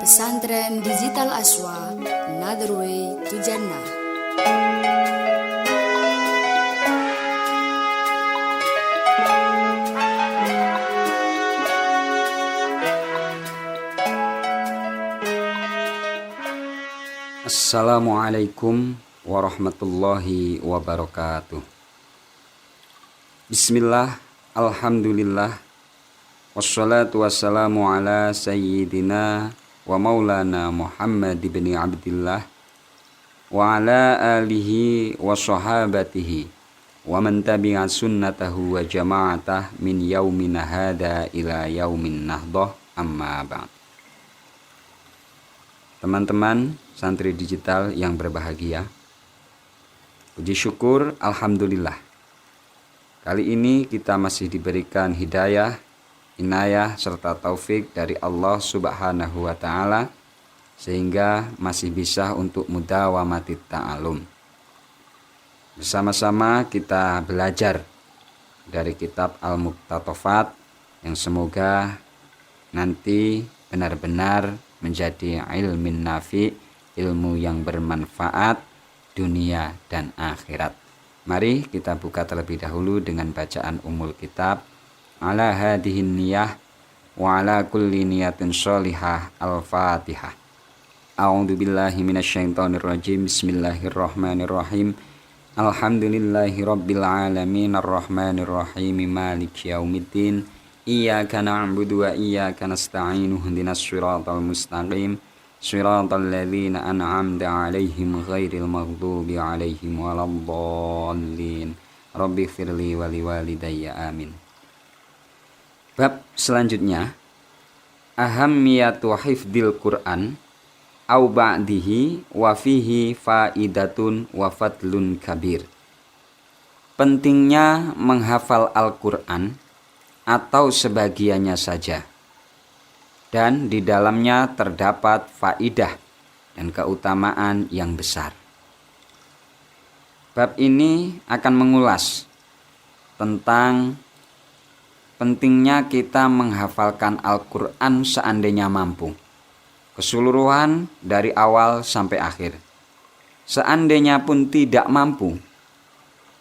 Pesantren Digital Aswa, Another Way to Jannah. Assalamualaikum warahmatullahi wabarakatuh. Bismillah, alhamdulillah, wassalatu wassalamu ala sayyidina wa maulana Muhammad ibn Abdillah wa ala alihi wa sahabatihi wa man tabi'a sunnatahu wa jama'atah min yaumin hada ila yaumin nahdah, amma ba'd. Teman-teman santri digital yang berbahagia, puji syukur alhamdulillah, kali ini kita masih diberikan hidayah, inayah serta taufik dari Allah Subhanahu wa Ta'ala, sehingga masih bisa untuk mudawamatit ta'alum. Bersama-sama kita belajar dari kitab Al-Muqtatafat yang semoga nanti benar-benar menjadi ilmin nafi, ilmu yang bermanfaat dunia dan akhirat. Mari kita buka terlebih dahulu dengan bacaan umul kitab. Ala hadihin niyah wa ala kulli niyatin sholihah. Al-Fatihah. A'udzu billahi minasyaitonir rajim. Bismillahirrahmanirrahim. Alhamdulillahi rabbil alamin arrahmanir rahim maliki yaumiddin. Iyyaka na'budu wa iyyaka nasta'in. Ihdinas shiratal mustaqim. Shiratal ladzina an'amta 'alaihim ghairil maghdubi 'alaihim waladdallin. Rabbighfirli wa liwalidayya amin. Bab selanjutnya, ahammiyatu hifdzil Qur'an au ba'dihi wa fihi faidatun wa fadlun kabir. Pentingnya menghafal Al-Qur'an atau sebagiannya saja, dan di dalamnya terdapat faidah dan keutamaan yang besar. Bab ini akan mengulas tentang pentingnya kita menghafalkan Al-Quran seandainya mampu, keseluruhan dari awal sampai akhir. Seandainya pun tidak mampu,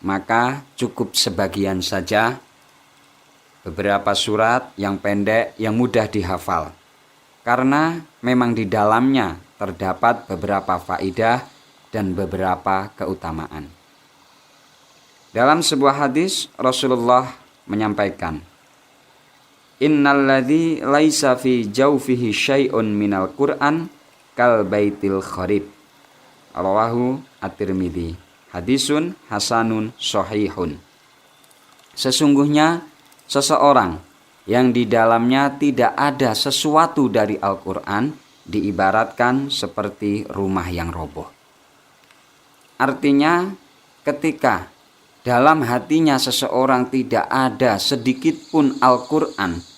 maka cukup sebagian saja, beberapa surat yang pendek yang mudah dihafal, karena memang di dalamnya terdapat beberapa faidah dan beberapa keutamaan. Dalam sebuah hadis Rasulullah menyampaikan, innalladzi laisa fi jawfihi syai'un minal Qur'an kal baitil kharib. Rawahu At-Tirmidzi. Hadisun hasanun shahihun. Sesungguhnya seseorang yang di dalamnya tidak ada sesuatu dari Al-Quran diibaratkan seperti rumah yang roboh. Artinya, ketika dalam hatinya seseorang tidak ada sedikit pun Al-Quran,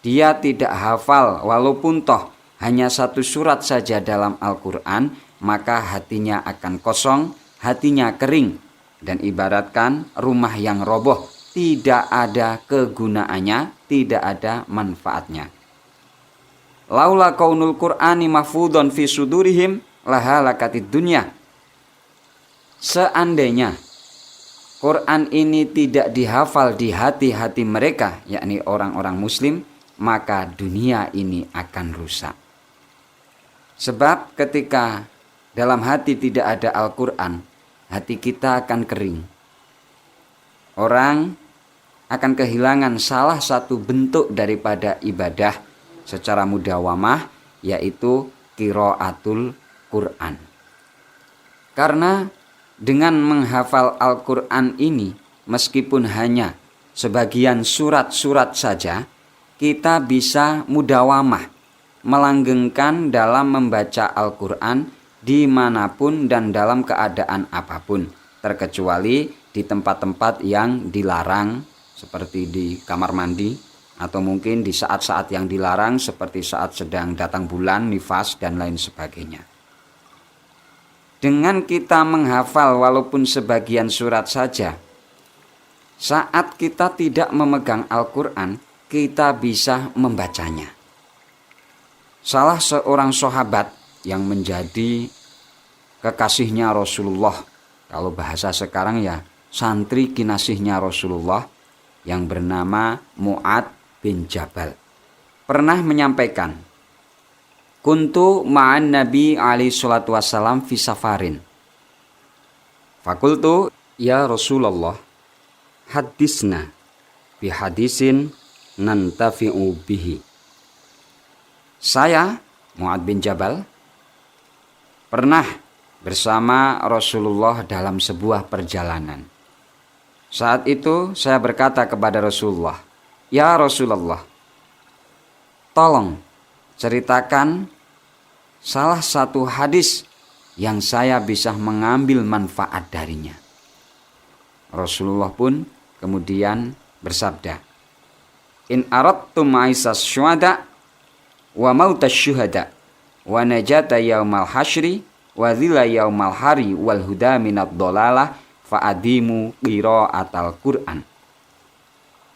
dia tidak hafal walaupun toh hanya satu surat saja dalam Al-Quran, maka hatinya akan kosong, hatinya kering, dan ibaratkan rumah yang roboh, tidak ada kegunaannya, tidak ada manfaatnya. Laula kaunul Qur'ani mahfudhon fi sudurihim lahalakatid dunya. Seandainya Quran ini tidak dihafal di hati-hati mereka, yakni orang-orang muslim, maka dunia ini akan rusak. Sebab ketika dalam hati tidak ada Al-Quran, hati kita akan kering. Orang akan kehilangan salah satu bentuk daripada ibadah secara mudawamah, yaitu qiraatul Quran. Karena dengan menghafal Al-Quran ini, meskipun hanya sebagian surat-surat saja, kita bisa mudawamah, melanggengkan dalam membaca Al-Quran dimanapun dan dalam keadaan apapun, terkecuali di tempat-tempat yang dilarang, seperti di kamar mandi, atau mungkin di saat-saat yang dilarang seperti saat sedang datang bulan, nifas, dan lain sebagainya. Dengan kita menghafal walaupun sebagian surat saja, saat kita tidak memegang Al-Quran, kita bisa membacanya. salah seorang sahabat yang menjadi kekasihnya Rasulullah, kalau bahasa sekarang ya santri kinasihnya Rasulullah, yang bernama Mu'ad bin Jabal, pernah menyampaikan, kuntu ma'an Nabi alaihi salatu wassalam fi safarin. Fakultu ya Rasulullah, hadisna bi hadisin nantafi'u bihi. Saya, Mu'ad bin Jabal, pernah bersama Rasulullah dalam sebuah perjalanan. Saat itu saya berkata kepada Rasulullah, ya Rasulullah, tolong ceritakan salah satu hadis yang saya bisa mengambil manfaat darinya. Rasulullah pun kemudian bersabda, in aradtum aisas syuhada wa mautas syuhada wa najata yaumal hasyri wa dhilla yaumal hari wal huda minad dolalah fa'adimu qira'atal Qur'an.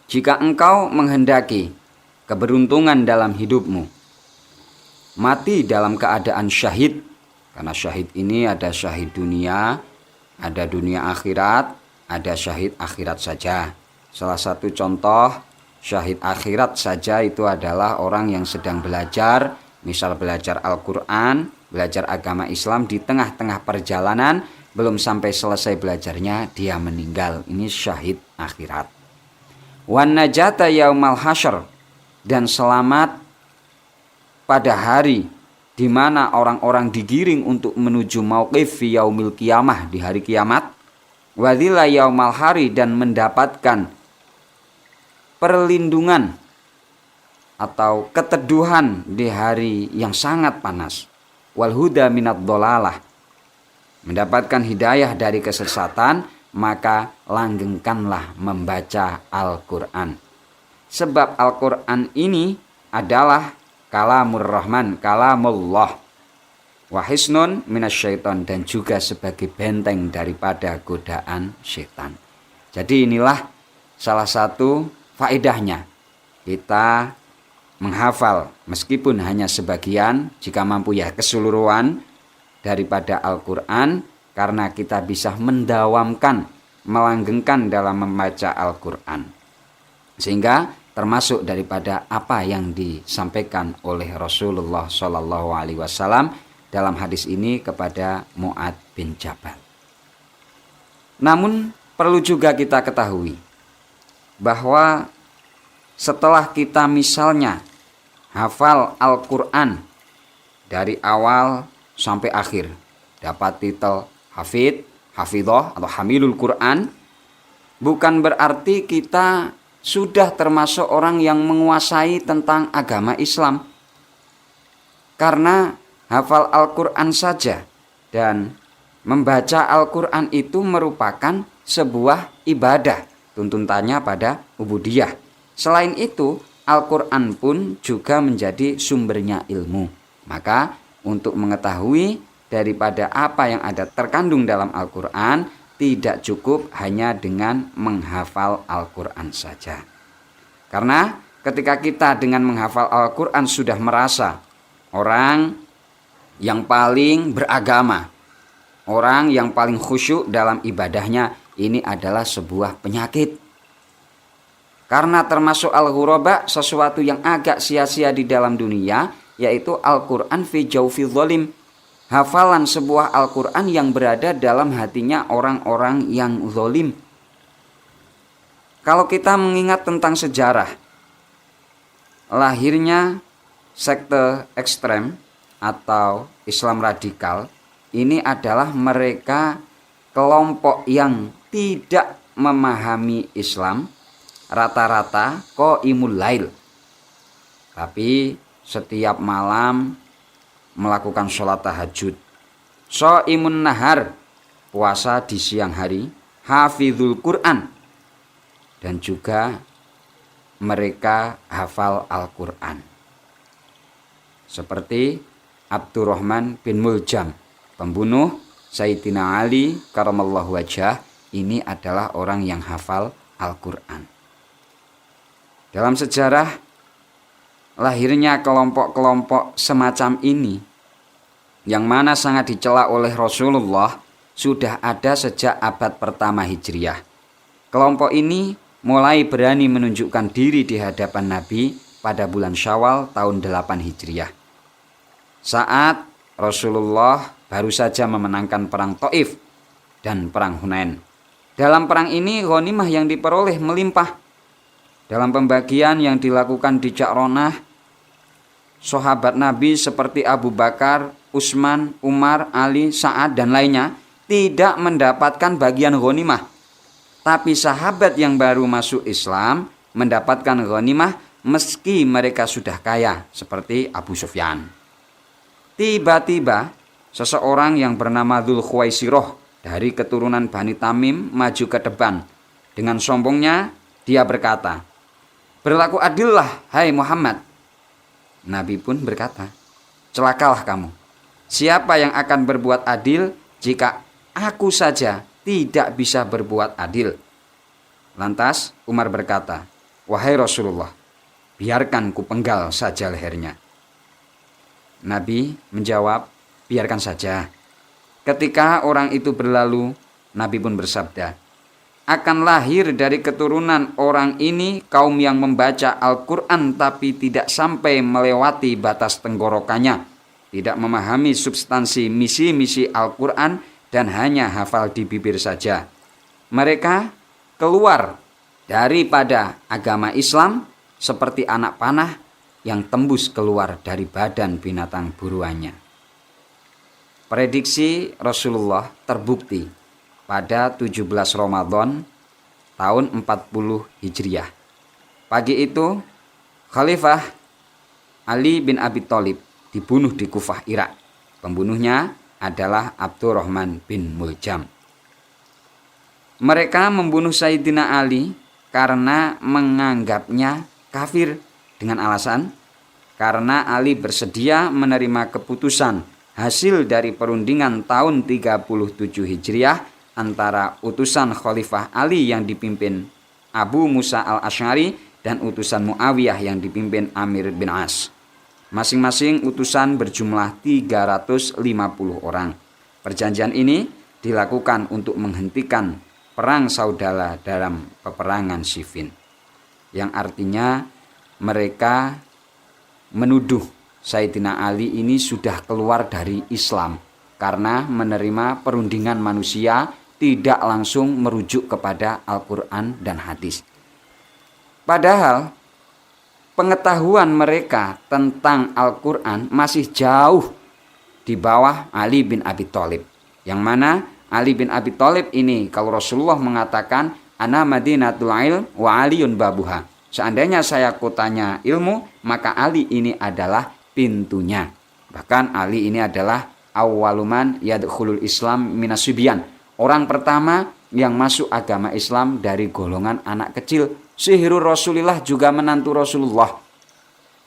Jika engkau menghendaki keberuntungan dalam hidupmu, mati dalam keadaan syahid, karena syahid ini ada syahid dunia, ada dunia akhirat, ada syahid akhirat saja. Salah satu contoh syahid akhirat saja itu adalah orang yang sedang belajar, misal belajar Al-Quran, belajar agama Islam, di tengah-tengah perjalanan belum sampai selesai belajarnya dia meninggal. Ini syahid akhirat. Wan najata yaumal hasyr, dan selamat pada hari di mana orang-orang digiring untuk menuju mauqif fi yaumil qiyamah, di hari kiamat. Wadhilla yaumal hari, dan mendapatkan perlindungan atau keteduhan di hari yang sangat panas. Wal huda minad dolalah, mendapatkan hidayah dari kesesatan, maka langgengkanlah membaca Al-Quran. Sebab Al-Quran ini adalah kalamur rahman, kalamullah, wahisnun minasyaiton, dan juga sebagai benteng daripada godaan syaitan. Jadi inilah salah satu faedahnya kita menghafal, meskipun hanya sebagian, jika mampu ya keseluruhan daripada Al-Quran, karena kita bisa mendawamkan, melanggengkan dalam membaca Al-Quran. Sehingga termasuk daripada apa yang disampaikan oleh Rasulullah SAW dalam hadis ini kepada Mu'ad bin Jabal. Namun perlu juga kita ketahui bahwa setelah kita misalnya hafal Al-Quran dari awal sampai akhir, dapat titel hafid, hafidhah atau hamilul Quran, bukan berarti kita sudah termasuk orang yang menguasai tentang agama Islam. Karena hafal Al-Quran saja dan membaca Al-Quran itu merupakan sebuah ibadah, tuntutannya pada ubudiyah. Selain itu, Al-Quran pun juga menjadi sumbernya ilmu. Maka untuk mengetahui daripada apa yang ada terkandung dalam Al-Quran, tidak cukup hanya dengan menghafal Al-Quran saja. Karena ketika kita dengan menghafal Al-Quran sudah merasa orang yang paling beragama, orang yang paling khusyuk dalam ibadahnya, ini adalah sebuah penyakit. Karena termasuk al-ghuraba, sesuatu yang agak sia-sia di dalam dunia, yaitu Al-Quran fi jawfi zalim, hafalan sebuah Al-Quran yang berada dalam hatinya orang-orang yang zalim. Kalau kita mengingat tentang sejarah lahirnya sekte ekstrem atau Islam radikal, ini adalah mereka kelompok yang tidak memahami Islam, rata-rata qaimul lail, tapi setiap malam melakukan sholat tahajud. Shaimun nahar, puasa di siang hari. Hafizul Quran, dan juga mereka hafal Al-Quran. Seperti Abdurrahman bin Muljam, pembunuh Sayyidina Ali karamallahu wajhah, ini adalah orang yang hafal Al-Quran. Dalam sejarah lahirnya kelompok-kelompok semacam ini, yang mana sangat dicela oleh Rasulullah, sudah ada sejak abad pertama Hijriah. Kelompok ini mulai berani menunjukkan diri di hadapan Nabi pada bulan Syawal tahun 8 Hijriah. Saat Rasulullah baru saja memenangkan perang Taif dan perang Hunain. Dalam perang ini ghanimah yang diperoleh melimpah. Dalam pembagian yang dilakukan di Ja'ronah, sahabat Nabi seperti Abu Bakar, Utsman, Umar, Ali, Sa'ad dan lainnya tidak mendapatkan bagian ghanimah. Tapi sahabat yang baru masuk Islam mendapatkan ghanimah meski mereka sudah kaya seperti Abu Sufyan. Tiba-tiba seseorang yang bernama Dzul Khuwaisirah dari keturunan Bani Tamim maju ke depan. Dengan sombongnya dia berkata, "Berlaku adillah, hai Muhammad." Nabi pun berkata, "Celakalah kamu. Siapa yang akan berbuat adil jika aku saja tidak bisa berbuat adil?" Lantas Umar berkata, "Wahai Rasulullah, biarkan ku penggal saja lehernya." Nabi menjawab, "Biarkan saja." Ketika orang itu berlalu, Nabi pun bersabda, "Akan lahir dari keturunan orang ini kaum yang membaca Al-Quran tapi tidak sampai melewati batas tenggorokannya, tidak memahami substansi misi-misi Al-Quran dan hanya hafal di bibir saja. Mereka keluar daripada agama Islam seperti anak panah yang tembus keluar dari badan binatang buruannya." Prediksi Rasulullah terbukti pada 17 Ramadan tahun 40 Hijriah. Pagi itu Khalifah Ali bin Abi Thalib dibunuh di Kufah, Irak. Pembunuhnya adalah Abdurrahman bin Muljam. Mereka membunuh Sayyidina Ali karena menganggapnya kafir dengan alasan karena Ali bersedia menerima keputusan hasil dari perundingan tahun 37 Hijriah antara utusan Khalifah Ali yang dipimpin Abu Musa al-Asy'ari dan utusan Muawiyah yang dipimpin Amir bin As. Masing-masing utusan berjumlah 350 orang. Perjanjian ini dilakukan untuk menghentikan perang saudara dalam peperangan Siffin, yang artinya mereka menuduh Sayyidina Ali ini sudah keluar dari Islam karena menerima perundingan manusia, tidak langsung merujuk kepada Al-Quran dan hadis. Padahal pengetahuan mereka tentang Al-Quran masih jauh di bawah Ali bin Abi Thalib. Yang mana Ali bin Abi Thalib ini, kalau Rasulullah mengatakan ana madinatul ilm wa aliyun babuha, seandainya saya kotanya ilmu, maka Ali ini adalah pintunya. Bahkan Ali ini adalah awwaluman yadkhulul Islam minasibyan, orang pertama yang masuk agama Islam dari golongan anak kecil. Sihirul Rasulillah juga menantu Rasulullah.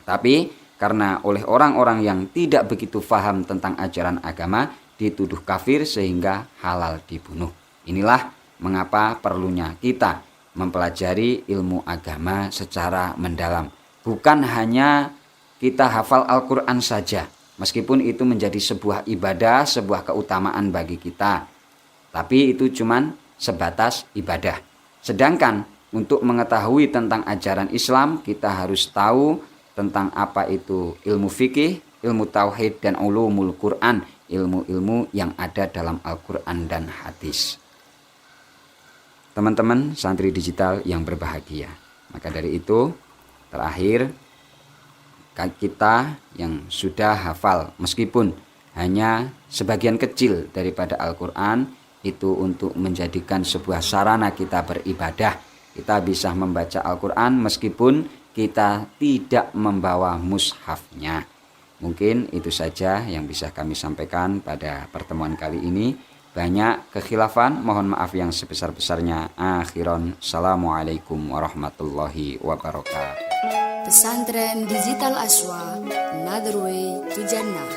Tapi karena oleh orang-orang yang tidak begitu paham tentang ajaran agama, dituduh kafir sehingga halal dibunuh. Inilah mengapa perlunya kita mempelajari ilmu agama secara mendalam. Bukan hanya kita hafal Al-Quran saja, meskipun itu menjadi sebuah ibadah, sebuah keutamaan bagi kita. Tapi itu cuman sebatas ibadah. Sedangkan untuk mengetahui tentang ajaran Islam, kita harus tahu tentang apa itu ilmu fikih, ilmu tauhid, dan ulumul Quran, ilmu-ilmu yang ada dalam Al-Quran dan hadis. Teman-teman santri digital yang berbahagia, maka dari itu terakhir, kita yang sudah hafal meskipun hanya sebagian kecil daripada Al-Quran, itu untuk menjadikan sebuah sarana kita beribadah. Kita bisa membaca Al-Quran meskipun kita tidak membawa mushafnya. Mungkin itu saja yang bisa kami sampaikan pada pertemuan kali ini. Banyak kekhilafan, mohon maaf yang sebesar-besarnya. Akhiron, assalamualaikum warahmatullahi wabarakatuh. Pesantren Digital Aswa, Another Way to Jannah.